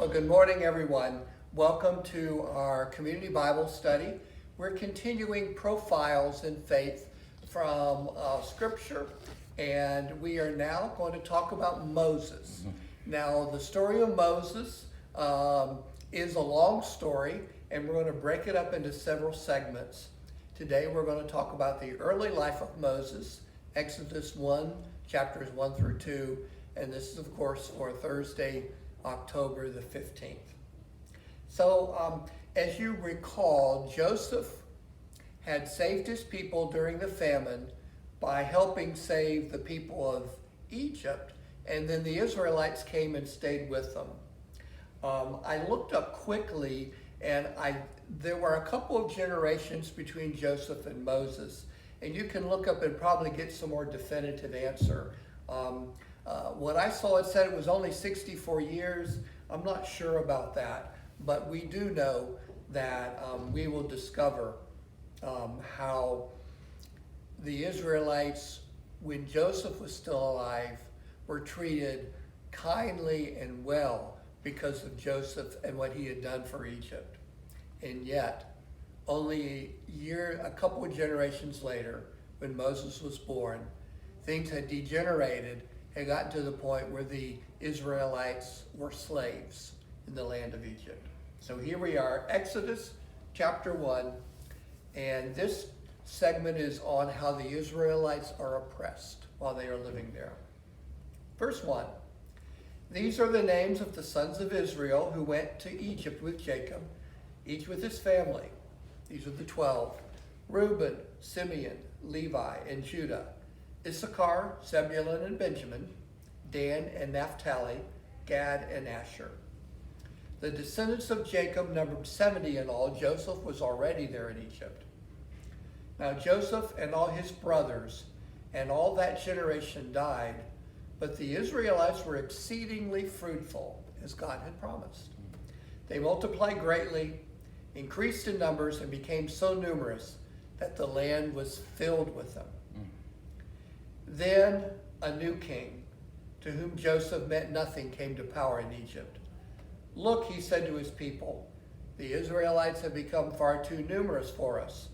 Well, good morning, everyone. Welcome to our community Bible study. We're continuing profiles in faith from Scripture, and we are now going to talk about Moses. Now, the story of Moses is a long story, and we're going to break it up into several segments. Today, we're going to talk about the early life of Moses, Exodus 1, chapters 1 through 2, and this is, of course, for Thursday, October the 15th. So, as you recall, Joseph had saved his people during the famine by helping save the people of Egypt, and then the Israelites came and stayed with them. I looked up quickly, and there were a couple of generations between Joseph and Moses, and you can look up and probably get some more definitive answer. What I saw, it said it was only 64 years. I'm not sure about that, but we do know that we will discover how the Israelites, when Joseph was still alive, were treated kindly and well because of Joseph and what he had done for Egypt. And yet, only a couple of generations later, when Moses was born, things had degenerated. Had gotten to the point where the Israelites were slaves in the land of Egypt. So here we are, Exodus chapter 1, and this segment is on how the Israelites are oppressed while they are living there. Verse 1, these are the names of the sons of Israel who went to Egypt with Jacob, each with his family. These are the 12, Reuben, Simeon, Levi, and Judah, Issachar, Zebulun, and Benjamin, Dan and Naphtali, Gad and Asher. The descendants of Jacob numbered 70 in all. Joseph was already there in Egypt. Now Joseph and all his brothers and all that generation died, but the Israelites were exceedingly fruitful, as God had promised. They multiplied greatly, increased in numbers, and became so numerous that the land was filled with them. Then a new king, to whom Joseph meant nothing, came to power in Egypt. Look, he said to his people, the Israelites have become far too numerous for us.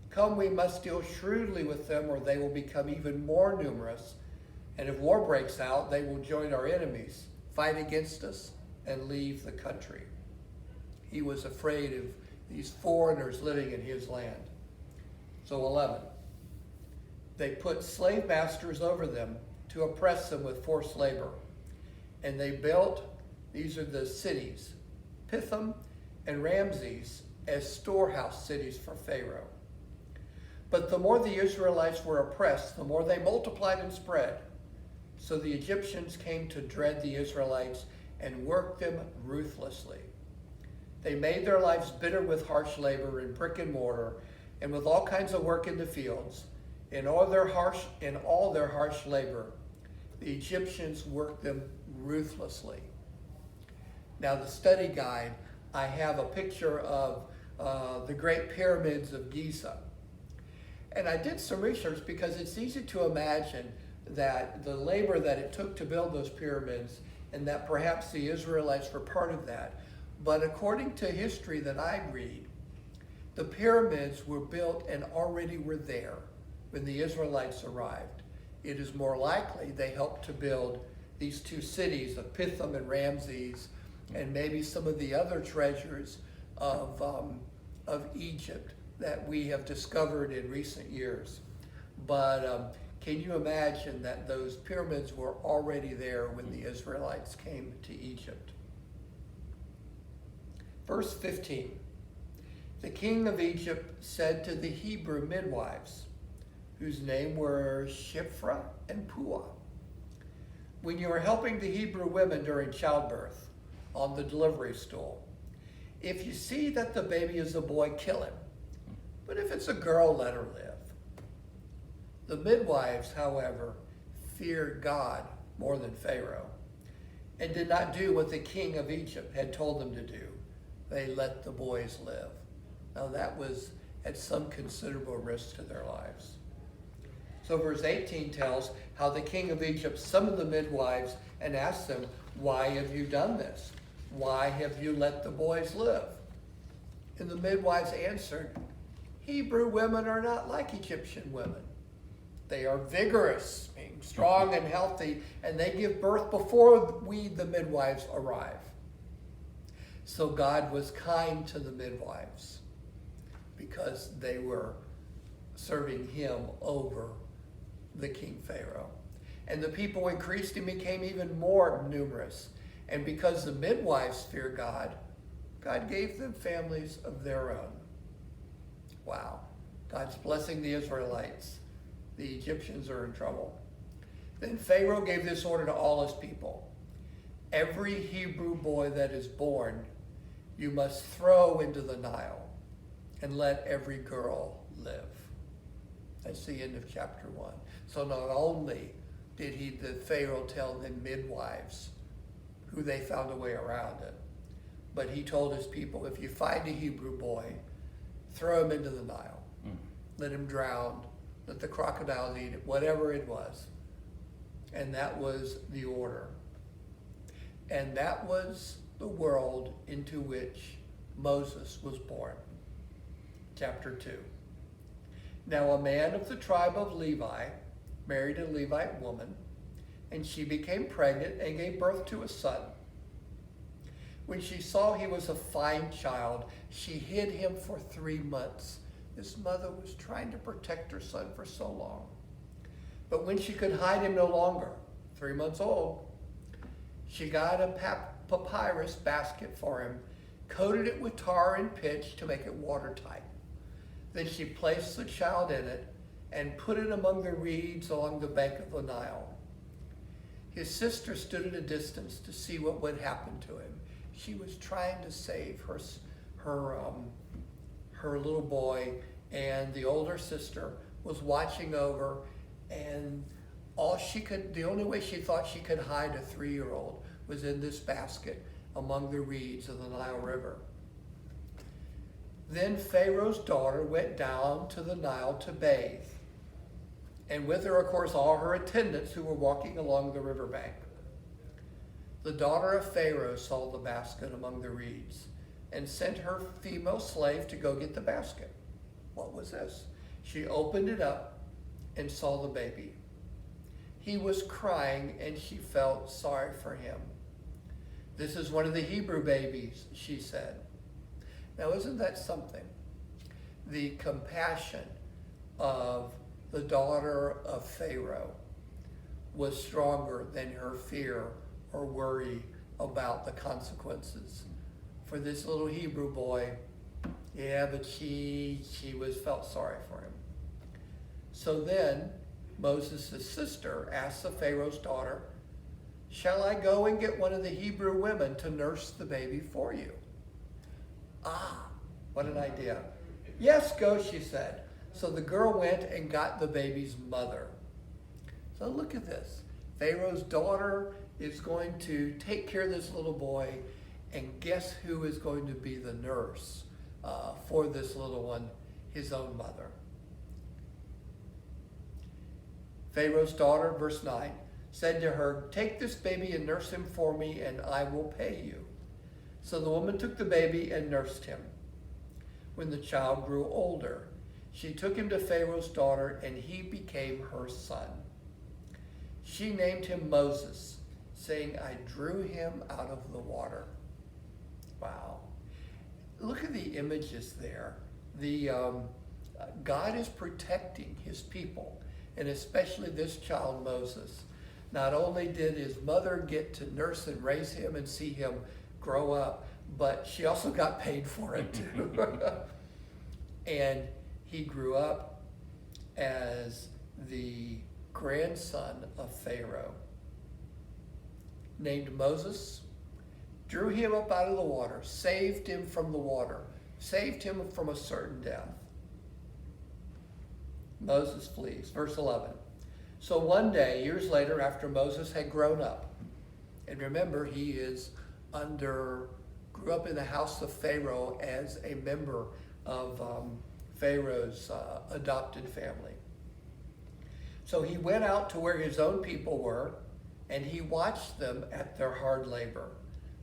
Come, we must deal shrewdly with them, or they will become even more numerous. And if war breaks out, they will join our enemies, fight against us, and leave the country. He was afraid of these foreigners living in his land. So 11. They put slave masters over them to oppress them with forced labor. And they built, these are the cities, Pithom and Ramses, as storehouse cities for Pharaoh. But the more the Israelites were oppressed, the more they multiplied and spread. So the Egyptians came to dread the Israelites and worked them ruthlessly. They made their lives bitter with harsh labor in brick and mortar and with all kinds of work in the fields. In all their harsh labor, the Egyptians worked them ruthlessly. Now, the study guide, I have a picture of the Great Pyramids of Giza. And I did some research because it's easy to imagine that the labor that it took to build those pyramids, and that perhaps the Israelites were part of that. But according to history that I read, the pyramids were built and already were there when the Israelites arrived. It is more likely they helped to build these two cities of Pithom and Ramses, and maybe some of the other treasures of Egypt that we have discovered in recent years. But can you imagine that those pyramids were already there when the Israelites came to Egypt? Verse 15, the king of Egypt said to the Hebrew midwives, whose name were Shiphrah and Puah, when you are helping the Hebrew women during childbirth on the delivery stool, if you see that the baby is a boy, kill him. But if it's a girl, let her live. The midwives, however, feared God more than Pharaoh and did not do what the king of Egypt had told them to do. They let the boys live. Now that was at some considerable risk to their lives. So verse 18 tells how the king of Egypt summoned the midwives and asked them, "Why have you done this? "Why have you let the boys live?" And the midwives answered, "Hebrew women are not like Egyptian women. They are vigorous, being strong and healthy, and they give birth before we, the midwives, arrive." So God was kind to the midwives because they were serving him over the King Pharaoh. And the people increased and became even more numerous. And because the midwives feared God, God gave them families of their own. Wow. God's blessing the Israelites. The Egyptians are in trouble. Then Pharaoh gave this order to all his people: "Every Hebrew boy that is born, you must throw into the Nile, and let every girl live." That's the end of chapter 1. So not only did the Pharaoh tell the midwives, who they found a way around it, but he told his people, if you find a Hebrew boy, throw him into the Nile. Let him drown. Let the crocodiles eat it, whatever it was. And that was the order. And that was the world into which Moses was born. Chapter 2. Now a man of the tribe of Levi married a Levite woman, and she became pregnant and gave birth to a son. When she saw he was a fine child, she hid him for 3 months. This mother was trying to protect her son for so long. But when she could hide him no longer, 3 months old, she got a papyrus basket for him, coated it with tar and pitch to make it watertight. Then she placed the child in it and put it among the reeds along the bank of the Nile. His sister stood at a distance to see what would happen to him. She was trying to save her little boy, and the older sister was watching over, and the only way she thought she could hide a 3-year-old was in this basket among the reeds of the Nile River. Then Pharaoh's daughter went down to the Nile to bathe, and with her, of course, all her attendants who were walking along the riverbank. The daughter of Pharaoh saw the basket among the reeds and sent her female slave to go get the basket. What was this? She opened it up and saw the baby. He was crying, and she felt sorry for him. "This is one of the Hebrew babies," she said. Now, isn't that something? The compassion of the daughter of Pharaoh was stronger than her fear or worry about the consequences. For this little Hebrew boy, yeah, but she felt sorry for him. So then Moses' sister asked the Pharaoh's daughter, "Shall I go and get one of the Hebrew women to nurse the baby for you?" Ah, what an idea. "Yes, go," she said. So the girl went and got the baby's mother. So look at this. Pharaoh's daughter is going to take care of this little boy, and guess who is going to be the nurse for this little one? His own mother. Pharaoh's daughter, verse 9, said to her, "Take this baby and nurse him for me, and I will pay you." So the woman took the baby and nursed him. When the child grew older, she took him to Pharaoh's daughter, and he became her son. She named him Moses, saying, "I drew him out of the water." Wow. Look at the images there. God is protecting his people, and especially this child, Moses. Not only did his mother get to nurse and raise him and see him grow up, but she also got paid for it too. And he grew up as the grandson of Pharaoh, named Moses, drew him up out of the water, saved him from the water, saved him from a certain death. Moses flees. Verse 11. So one day, years later, after Moses had grown up, and remember, he grew up in the house of Pharaoh as a member of Pharaoh's adopted family. So he went out to where his own people were, and he watched them at their hard labor.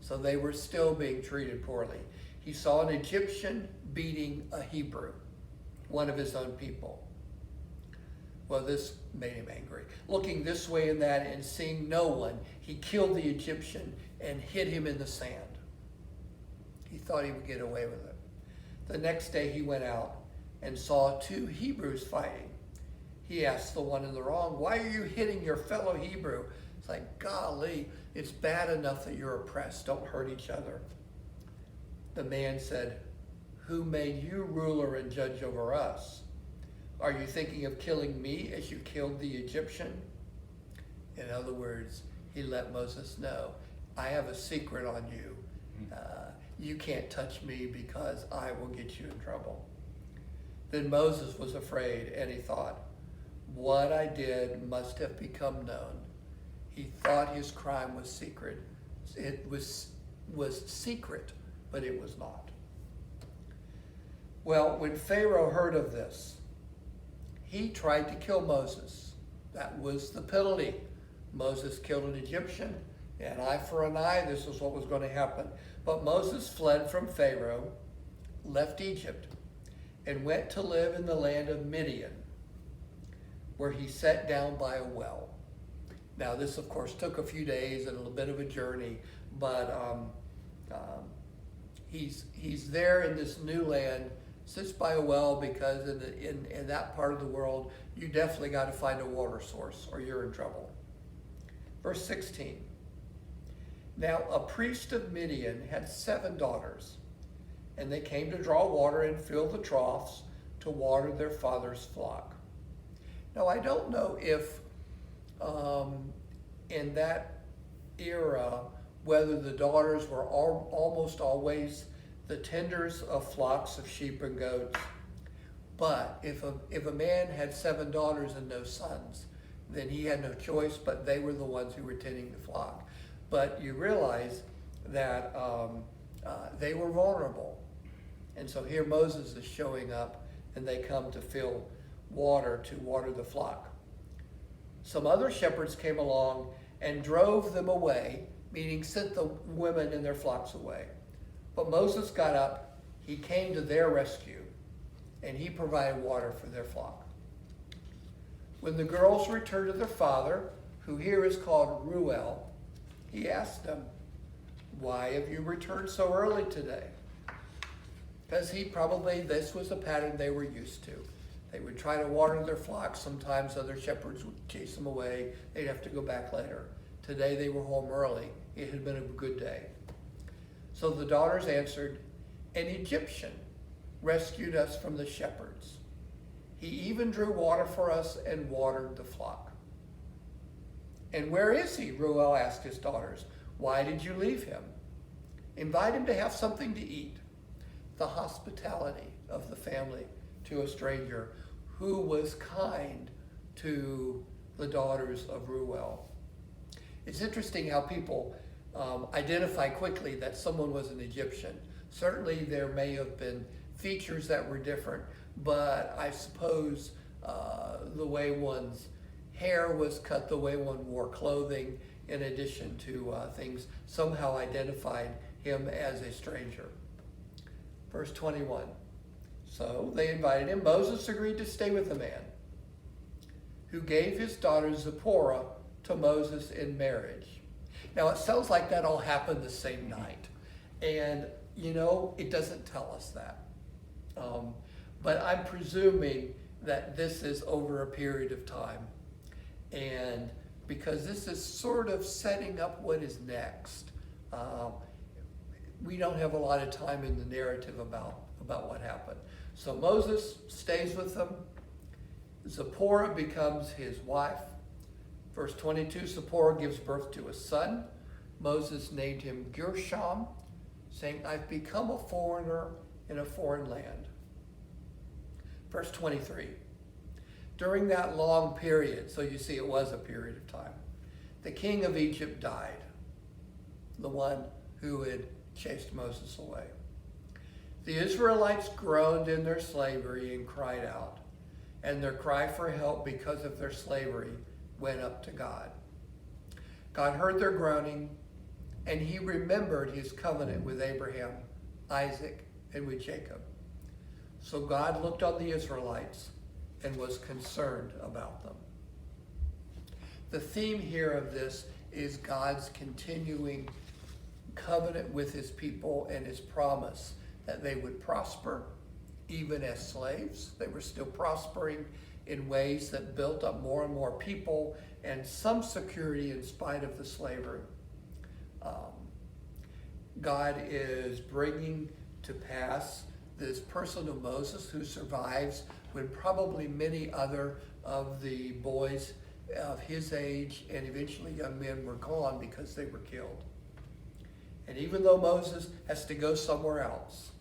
So they were still being treated poorly. He saw an Egyptian beating a Hebrew, one of his own people. Well, this made him angry. Looking this way and that and seeing no one, he killed the Egyptian and hid him in the sand. He thought he would get away with it. The next day he went out and saw two Hebrews fighting. He asked the one in the wrong, "Why are you hitting your fellow Hebrew?" It's like, golly, it's bad enough that you're oppressed. Don't hurt each other. The man said, "Who made you ruler and judge over us? Are you thinking of killing me as you killed the Egyptian?" In other words, he let Moses know, I have a secret on you. You can't touch me because I will get you in trouble. Then Moses was afraid and he thought, what I did must have become known. He thought his crime was secret. It was secret, but it was not. Well, when Pharaoh heard of this, he tried to kill Moses. That was the penalty. Moses killed an Egyptian, an eye for an eye. This is what was going to happen. But Moses fled from Pharaoh, left Egypt, and went to live in the land of Midian, where he sat down by a well. Now, this, of course, took a few days and a little bit of a journey, but he's there in this new land, sits by a well, because in that part of the world, you definitely got to find a water source or you're in trouble. Verse 16. Now, a priest of Midian had 7 daughters, and they came to draw water and fill the troughs to water their father's flock. Now, I don't know if in that era, whether the daughters were almost always the tenders of flocks of sheep and goats. But if a man had 7 daughters and no sons, then he had no choice, but they were the ones who were tending the flock. But you realize that they were vulnerable. And so here Moses is showing up, and they come to fill water to water the flock. Some other shepherds came along and drove them away, meaning sent the women and their flocks away. But Moses got up, he came to their rescue, and he provided water for their flock. When the girls returned to their father, who here is called Reuel, he asked them, "Why have you returned so early today?" Because this was a pattern they were used to. They would try to water their flocks. Sometimes other shepherds would chase them away. They'd have to go back later. Today they were home early. It had been a good day. So the daughters answered, "An Egyptian rescued us from the shepherds. He even drew water for us and watered the flock." "And where is he?" Reuel asked his daughters. "Why did you leave him? Invite him to have something to eat." The hospitality of the family to a stranger who was kind to the daughters of Reuel. It's interesting how people identify quickly that someone was an Egyptian. Certainly there may have been features that were different, but I suppose the way one's hair was cut, the way one wore clothing, in addition to things, somehow identified him as a stranger. Verse 21. So they invited him. Moses agreed to stay with the man, who gave his daughter Zipporah to Moses in marriage. Now, it sounds like that all happened the same night. And, it doesn't tell us that. But I'm presuming that this is over a period of time. And because this is sort of setting up what is next. We don't have a lot of time in the narrative about what happened. So Moses stays with them. Zipporah becomes his wife. Verse 22, Zipporah gives birth to a son. Moses named him Gershom, saying, "I've become a foreigner in a foreign land." Verse 23, during that long period, so you see it was a period of time, the king of Egypt died, the one who had chased Moses away. The Israelites groaned in their slavery and cried out, and their cry for help because of their slavery went up to God. God heard their groaning, And he remembered his covenant with Abraham, Isaac, and with Jacob. So God looked on the Israelites and was concerned about them. The theme here of this is God's continuing covenant with his people and his promise that they would prosper even as slaves. They were still prospering in ways that built up more and more people and some security in spite of the slavery. God is bringing to pass this person of Moses who survives when probably many other of the boys of his age and eventually young men were gone because they were killed. And even though Moses has to go somewhere else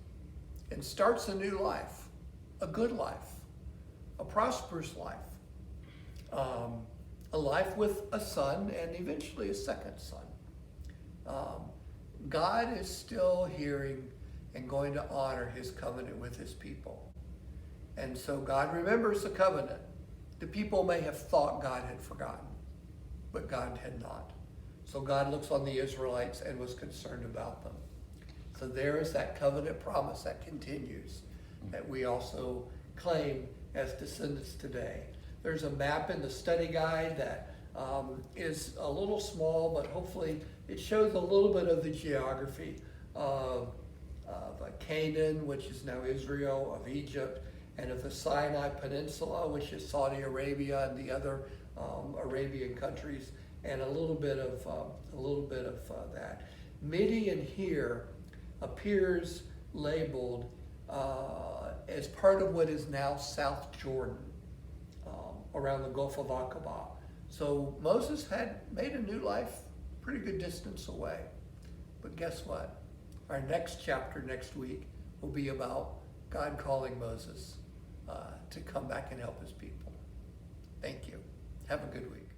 and starts a new life, a good life, a prosperous life, a life with a son and eventually a second son, God is still hearing and going to honor his covenant with his people. And so God remembers the covenant. The people may have thought God had forgotten, but God had not. So God looks on the Israelites and was concerned about them. So there is that covenant promise that continues, that we also claim as descendants today. There's a map in the study guide that is a little small, but hopefully it shows a little bit of the geography of Canaan, which is now Israel, of Egypt, and of the Sinai Peninsula, which is Saudi Arabia and the other Arabian countries, and a little bit of that. Midian here appears labeled as part of what is now South Jordan, around the Gulf of Aqaba. So Moses had made a new life pretty good distance away. But guess what? Our next chapter next week will be about God calling Moses to come back and help his people. Thank you. Have a good week.